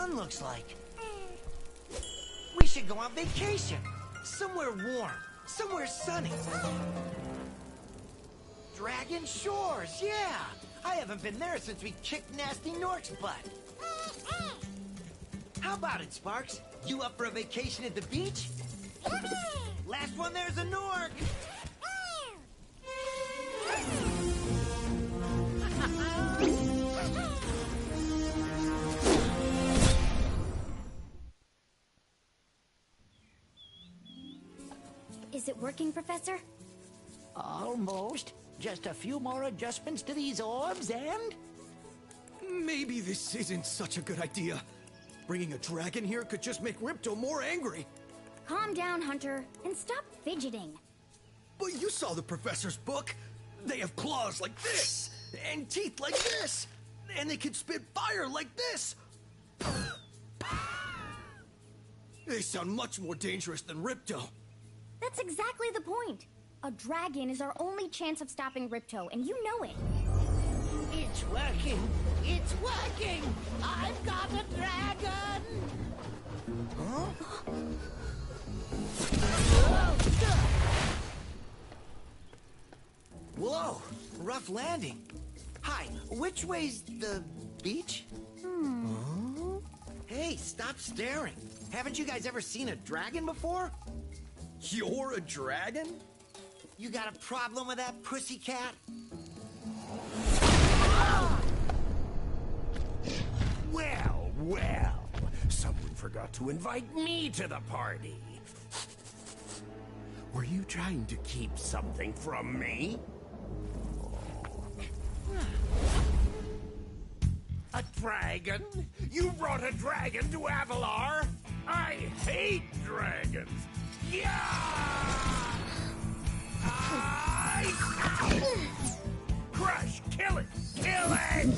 sun looks like. We should go on vacation. Somewhere warm. Somewhere sunny. Dragon Shores, yeah! I haven't been there since we kicked Nasty Nork's butt. How about it, Sparks? You up for a vacation at the beach? Last one there's a Nork! Is it working, Professor? Almost. Just a few more adjustments to these orbs and... Maybe this isn't such a good idea. Bringing a dragon here could just make Ripto more angry. Calm down, Hunter, and stop fidgeting. But you saw the professor's book. They have claws like this, and teeth like this, and they can spit fire like this. They sound much more dangerous than Ripto. That's exactly the point. A dragon is our only chance of stopping Ripto, and you know it. It's working! It's working! I've got a dragon! Huh? Whoa! Rough landing. Hi, which way's the beach? Huh? Hey, stop staring. Haven't you guys ever seen a dragon before? You're a dragon? You got a problem with that, pussycat? Well, well. Someone forgot to invite me to the party. Were you trying to keep something from me? A dragon? You brought a dragon to Avalar? I hate dragons. Yeah! Crush! Kill it! Kill it!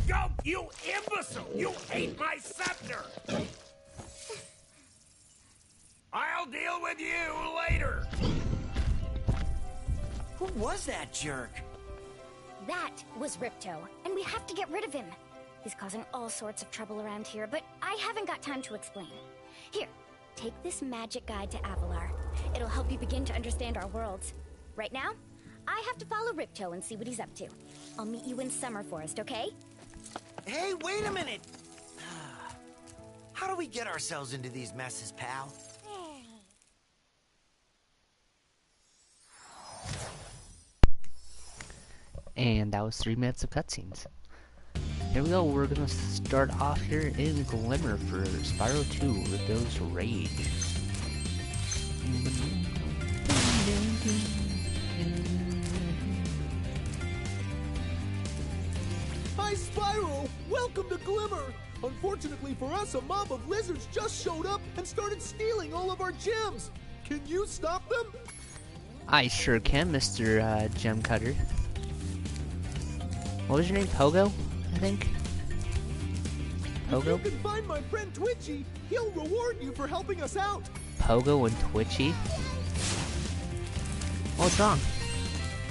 Go, you imbecile! You ate my scepter! I'll deal with you later! Who was that jerk? That was Ripto, and we have to get rid of him. He's causing all sorts of trouble around here, but I haven't got time to explain. Here, take this magic guide to Avalar. It'll help you begin to understand our worlds. Right now, I have to follow Ripto and see what he's up to. I'll meet you in Summer Forest, okay? Hey, wait a minute! How do we get ourselves into these messes, pal? And that was 3 minutes of cutscenes. Here we go, we're gonna start off here in Glimmer for Spyro 2, Ripto's Rage. Hi, Spyro! Welcome to Glimmer! Unfortunately for us, a mob of lizards just showed up and started stealing all of our gems! Can you stop them? I sure can, Mr. Gem Cutter. What was your name? Pogo, I think? Pogo? If you can find my friend Twitchy, he'll reward you for helping us out! Pogo and Twitchy? What's wrong?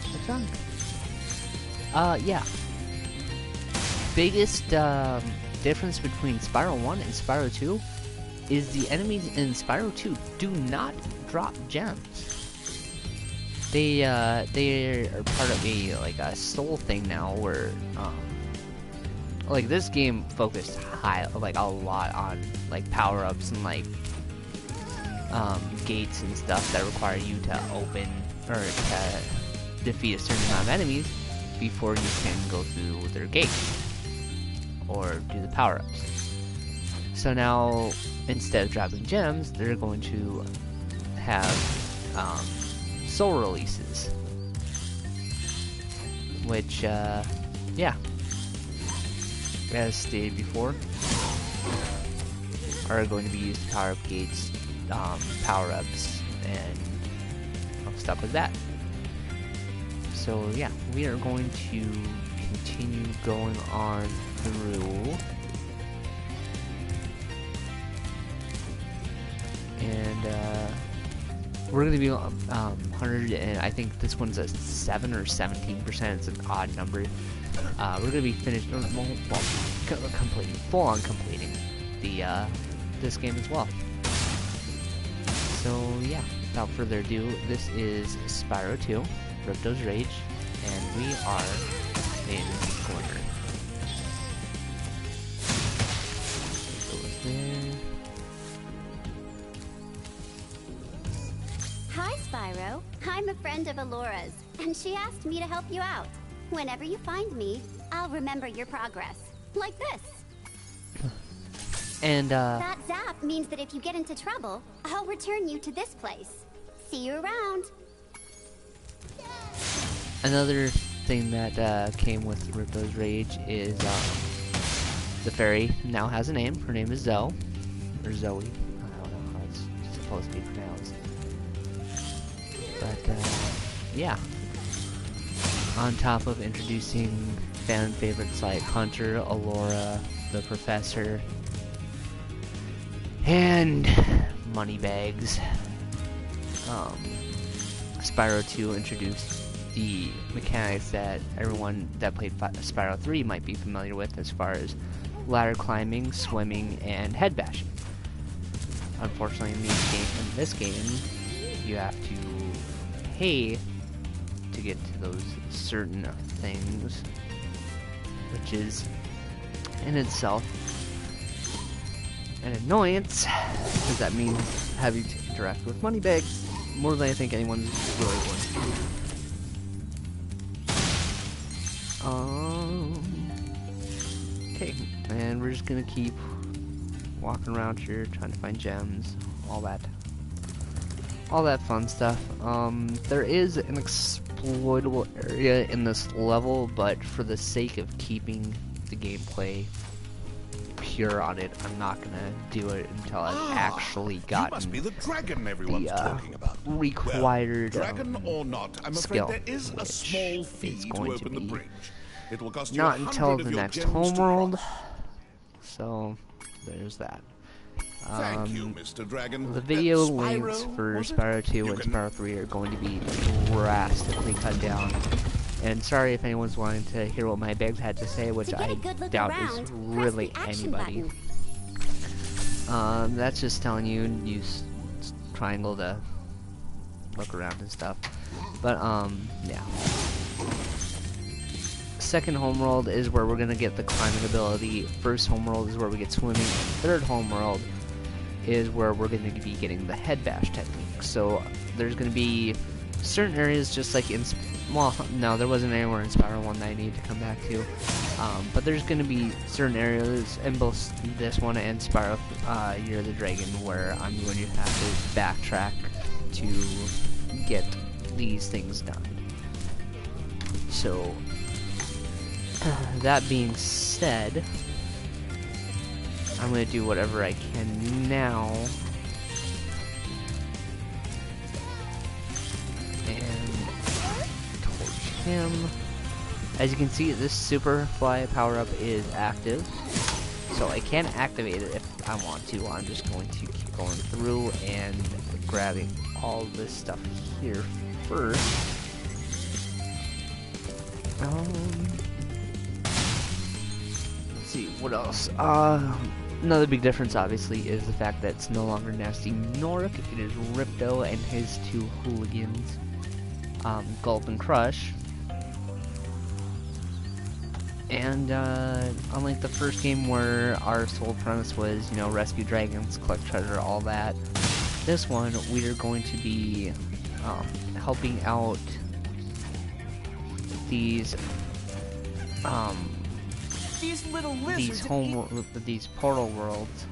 What's wrong? Yeah. Biggest, difference between Spyro 1 and Spyro 2 is the enemies in Spyro 2 do not drop gems. They are part of a soul thing now where like this game focused a lot on like power-ups and like gates and stuff that require you to open or to defeat a certain amount of enemies before you can go through their gate or do the power-ups. So now instead of dropping gems, they're going to have soul releases, which yeah, as stated before, are going to be used to power up gates, power-ups, and stuff like that. So yeah, we are going to continue going on through, and we're gonna be 100, and I think this one's a 7 or 17%. It's an odd number. We're gonna be finished, completing, full-on completing the this game as well. So yeah, without further ado, this is Spyro 2, Ripto's Rage, and we are in Glimmer. Goes there. Hi, Spyro. I'm a friend of Alora's, and she asked me to help you out. Whenever you find me, I'll remember your progress. Like this. And That zap means that if you get into trouble, I'll return you to this place. See you around. another thing that came with Ripto's Rage is the fairy now has a name. Her name is Zoe, or Zoe. I don't know how it's supposed to be pronounced. But yeah, on top of introducing fan favorites like Hunter, Alora, the Professor, and Moneybags, Spyro 2 introduced the mechanics that everyone that played Spyro 3 might be familiar with, as far as ladder climbing, swimming, and head bashing. Unfortunately, in this game, you have to pay to get to those certain things, which is in itself an annoyance, because that means having to interact with Moneybags more than I think anyone's really going to do. Okay, and we're just gonna keep walking around here trying to find gems, all that fun stuff. There is an exploitable area in this level, but for the sake of keeping the gameplay pure on it, I'm not gonna do it until I've actually gotten You must be the dragon everyone's talking about. required well, dragon or not, I'm skill, afraid there is a small fee to going open the be bridge. It will cost you not 100 until of the your next gems to homeworld. cross. So there's that. Thank you, Mr. Dragon. The video Spyro, links for was it? Spyro 2 You and can- Spyro 3 are going to be drastically cut down. And sorry if anyone's wanting to hear what my bags had to say, which To get I a good look doubt around, is press really the action anybody. button. That's just telling you use triangle to look around and stuff. But yeah. Second homeworld is where we're gonna get the climbing ability. First homeworld is where we get swimming. Third homeworld is where we're gonna be getting the head bash technique. So there's gonna be certain areas, just like in, well, no, there wasn't anywhere in Spyro 1 that I need to come back to. But there's gonna be certain areas in both this one and Spyro Year of the Dragon where I'm going to have to backtrack to get these things done. So that being said, I'm going to do whatever I can now. And torch him. As you can see, this super fly power-up is active. So I can activate it if I want to. I'm just going to keep going through and grabbing all this stuff here first. Let's see, what else? Another big difference, obviously, is the fact that it's no longer Nasty Norik. It is Ripto and his two hooligans, Gulp and Crush. And unlike the first game where our sole premise was, you know, rescue dragons, collect treasure, all that, this one we are going to be helping out these little lizards. These portal worlds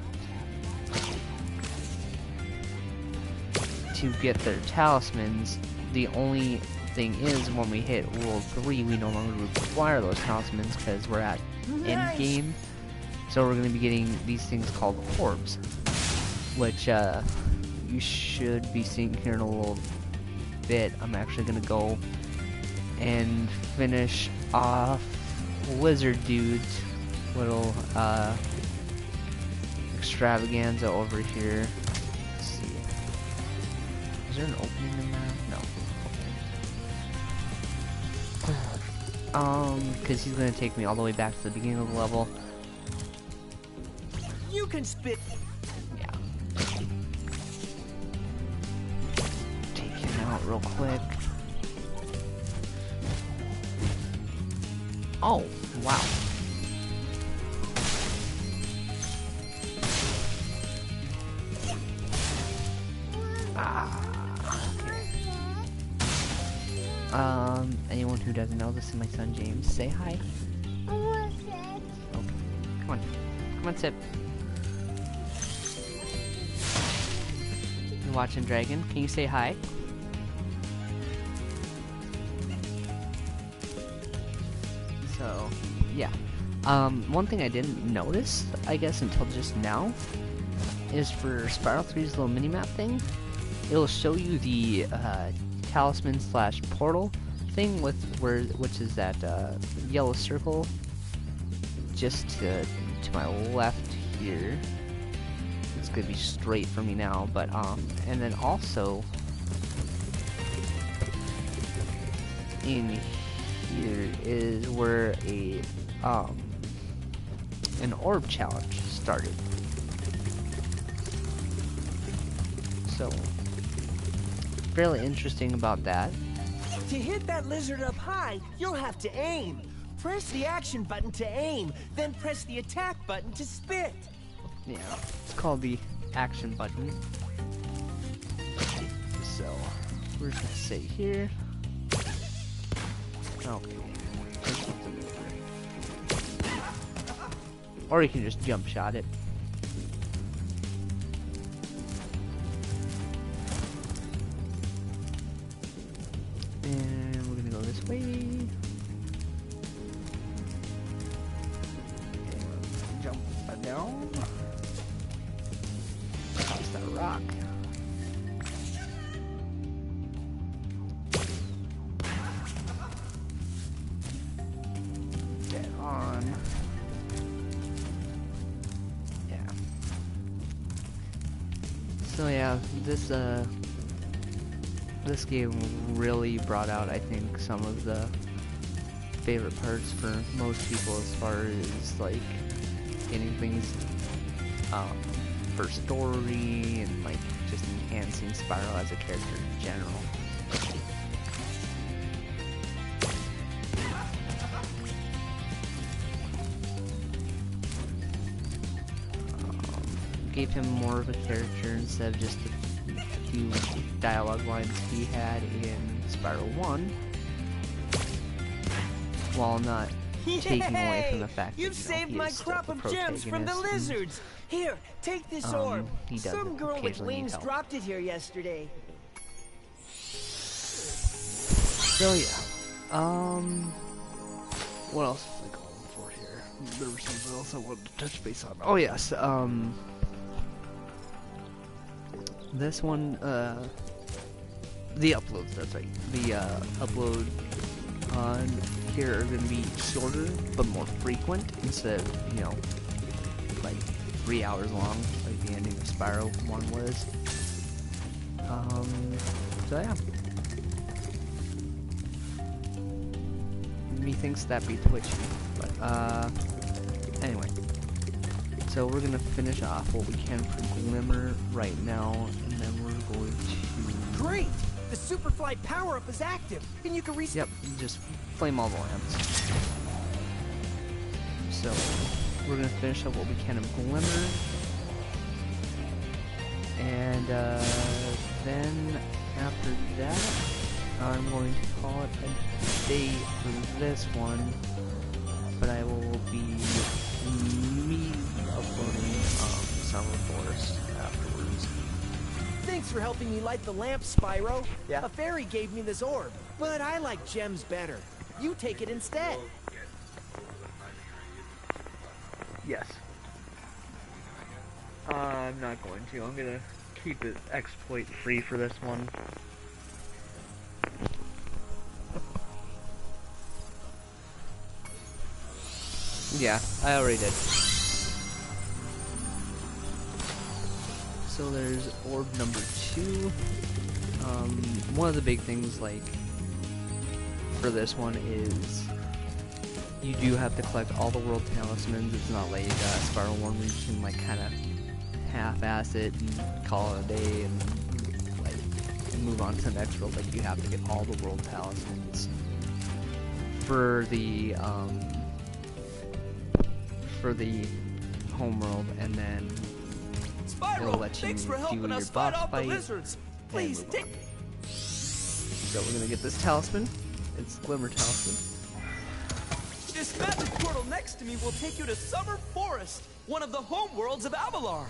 to get their talismans. The only thing is, when we hit World 3, we no longer require those talismans because we're at end game. So we're going to be getting these things called orbs, which you should be seeing here in a little bit. I'm actually going to go and finish off Lizard Dude's little extravaganza over here. Let's see. Is there an opening in there? No. Because he's gonna take me all the way back to the beginning of the level. You can spit. Yeah. Take him out real quick. Oh, wow. Anyone who doesn't know, this is my son James. Say hi. I want to sit. Okay. Come on. Come on, sit. You're watching Dragon. Can you say hi? So, yeah. One thing I didn't notice, I guess, until just now, is for Spyro 3's little minimap thing, it'll show you the talisman slash portal thing which is that yellow circle just to my left here. It's gonna be straight for me now, but and then also in here is where an orb challenge started. So fairly interesting about that. To hit that lizard up high, you'll have to aim. Press the action button to aim, then press the attack button to spit. Yeah, it's called the action button. So we're just gonna say here. Okay. Or you can just jump shot it. And we're gonna go this way. And jump down. Toss that rock. Get on. Yeah. So yeah, this game really brought out, I think, some of the favorite parts for most people as far as like getting things for story and like just enhancing Spyro as a character in general. Gave him more of a character instead of just a few dialogue lines he had in Spyro 1, while not taking away from the fact You've that saved he my is still crop the of gems from the protagonist. lizards. Here, take this orb. He does Some girl with occasionally need wings help. dropped it here yesterday. So yeah, what else was I going for here? There was something else I wanted to touch base on. Oh yes, this one, the uploads, that's right. The upload on here are going to be shorter, but more frequent, instead of, you know, like 3 hours long, like the ending of Spyro 1 was. So yeah. Methinks that be twitchy, but, anyway. So we're gonna finish off what we can for Glimmer right now, and then we're going to... Great! The Superfly power-up is active, and you can reset. Yep, just flame all the lamps. So we're gonna finish up what we can of Glimmer, and then after that, I'm going to call it a day for this one, but I will be uploading Summer Forest afterwards. Thanks for helping me light the lamp, Spyro. Yeah. A fairy gave me this orb, but I like gems better. You take it instead. Yes. I'm not going to. I'm gonna keep it exploit free for this one. Yeah, I already did. So there's orb number 2. One of the big things, like, for this one is you do have to collect all the world talismans. It's not like Spyro 1 where you can, like, kind of half-ass it and call it a day and, like, move on to the next world. Like, you have to get all the world talismans for the homeworld, and then it'll let you do your boss fight. Please take. So we're gonna get this talisman. It's Glimmer Talisman. This magic portal next to me will take you to Summer Forest, one of the homeworlds of Avalar.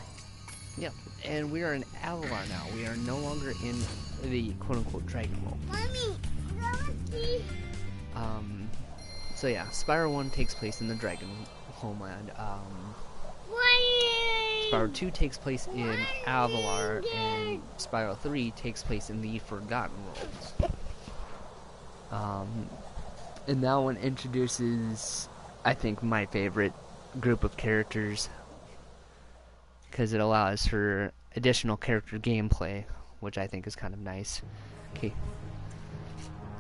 Yep, and we are in Avalar now. We are no longer in the quote-unquote Dragon World. Mommy, So yeah, Spyro 1 takes place in the Dragon homeland. Spyro 2 takes place in Avalar, and Spyro 3 takes place in the Forgotten Worlds. And that one introduces, I think, my favorite group of characters, because it allows for additional character gameplay, which I think is kind of nice. Okay.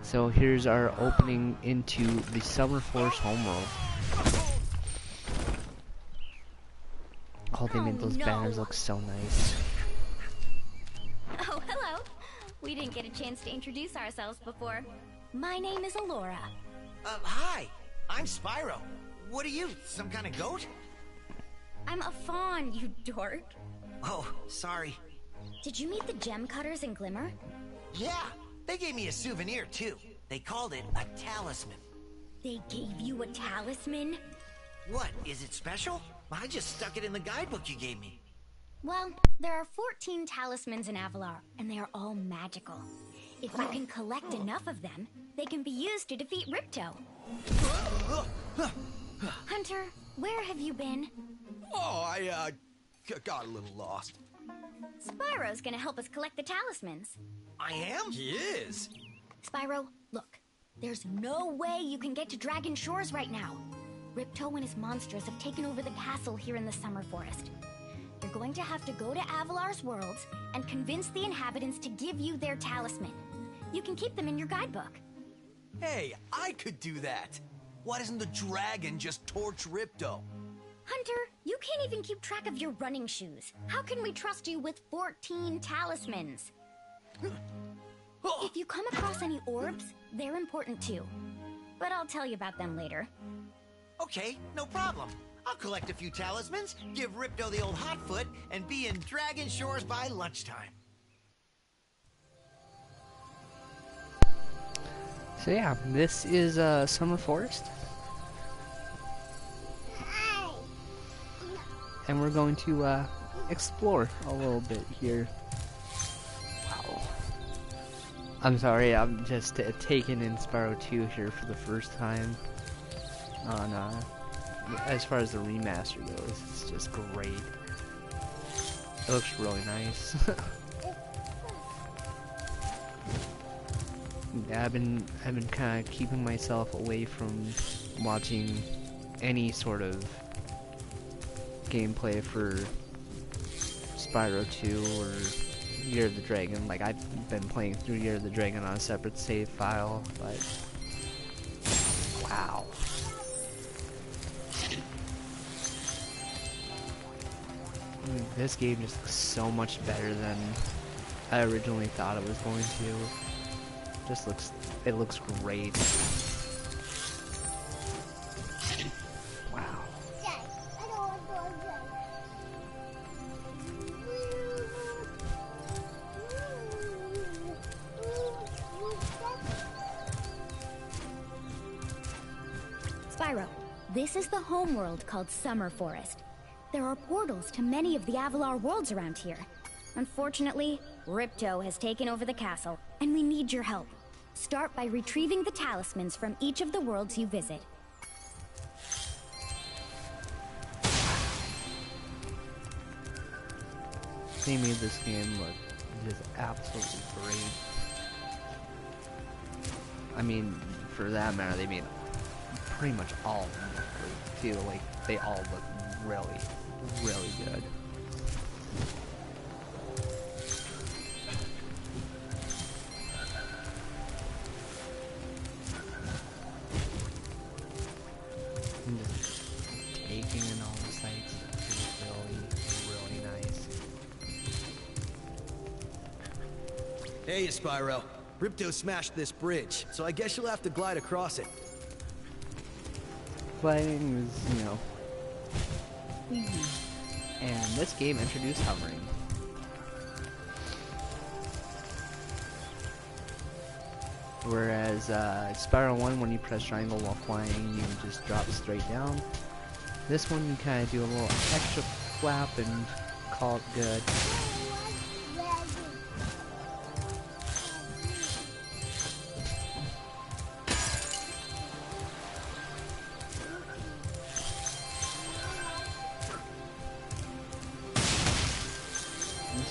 So here's our opening into the Summer Forest homeworld. Oh, they made those banners look so nice. Oh, hello. We didn't get a chance to introduce ourselves before. My name is Alora. Hi. I'm Spyro. What are you, some kind of goat? I'm a fawn, you dork. Oh, sorry. Did you meet the gem cutters in Glimmer? Yeah, they gave me a souvenir, too. They called it a talisman. They gave you a talisman? What, is it special? I just stuck it in the guidebook you gave me. Well, there are 14 talismans in Avalar, and they are all magical. If you can collect enough of them, they can be used to defeat Ripto. Hunter, where have you been? Oh, I got a little lost. Spyro's gonna help us collect the talismans. I am? He is. Spyro, look. There's no way you can get to Dragon Shores right now. Ripto and his monsters have taken over the castle here in the Summer Forest. You're going to have to go to Avalar's worlds and convince the inhabitants to give you their talisman. You can keep them in your guidebook. Hey, I could do that. Why doesn't the dragon just torch Ripto? Hunter, you can't even keep track of your running shoes. How can we trust you with 14 talismans? If you come across any orbs, they're important too. But I'll tell you about them later. Okay, no problem. I'll collect a few talismans, give Ripto the old hot foot, and be in Dragon Shores by lunchtime. So yeah, this is Summer Forest. And we're going to explore a little bit here. Wow. I'm sorry, I'm just taking in Spyro 2 here for the first time. On as far as the remaster goes, it's just great. It looks really nice. Yeah, I've been kind of keeping myself away from watching any sort of gameplay for Spyro 2 or Year of the Dragon. Like, I've been playing through Year of the Dragon on a separate save file, but wow. This game just looks so much better than I originally thought it was going to. It looks great. Wow. Spyro, this is the homeworld called Summer Forest. There are portals to many of the Avalar worlds around here. Unfortunately, Ripto has taken over the castle, and we need your help. Start by retrieving the talismans from each of the worlds you visit. They made this game look just absolutely great. I mean, for that matter, they made pretty much all of them look great too. Like, they all look really, really good. Hey, Spyro. Ripto smashed this bridge, so I guess you'll have to glide across it. Gliding was, you know. And this game introduced hovering. Whereas Spyro 1, when you press triangle while flying, you just drop straight down. This one, you kind of do a little extra flap and call it good.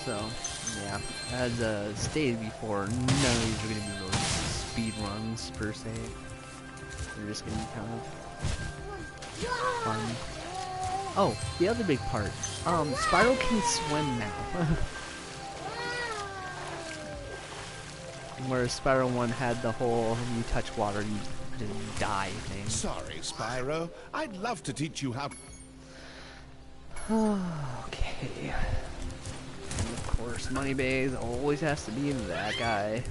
So, yeah, as stated before, none of these are going to be really speed runs per se. They're just going to be kind of fun. Oh, the other big part. Spyro can swim now. Whereas Spyro 1 had the whole, you touch water, you die thing. Sorry, Spyro. I'd love to teach you how... Okay. And of course, Moneybags always has to be that guy.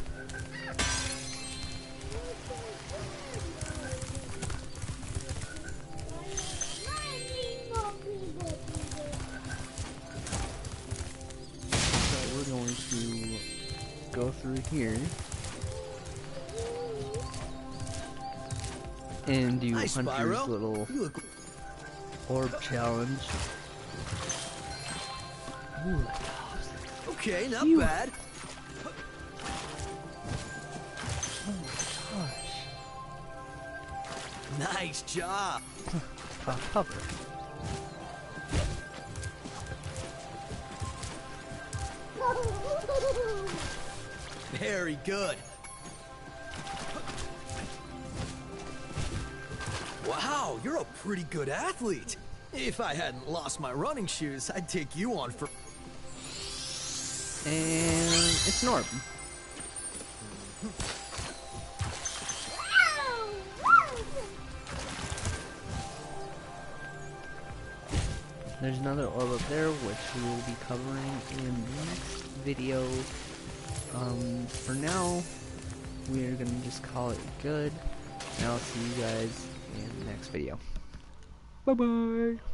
So we're going to go through here and do Hi, Hunter's Spyro. little orb challenge. Ooh. Okay, not bad. Oh my gosh. Nice job. Hover. Very good. Wow, you're a pretty good athlete. If I hadn't lost my running shoes, I'd take you on for... And it's Norb. There's another orb up there, which we will be covering in the next video. For now, we are going to just call it good. And I'll see you guys in the next video. Bye-bye!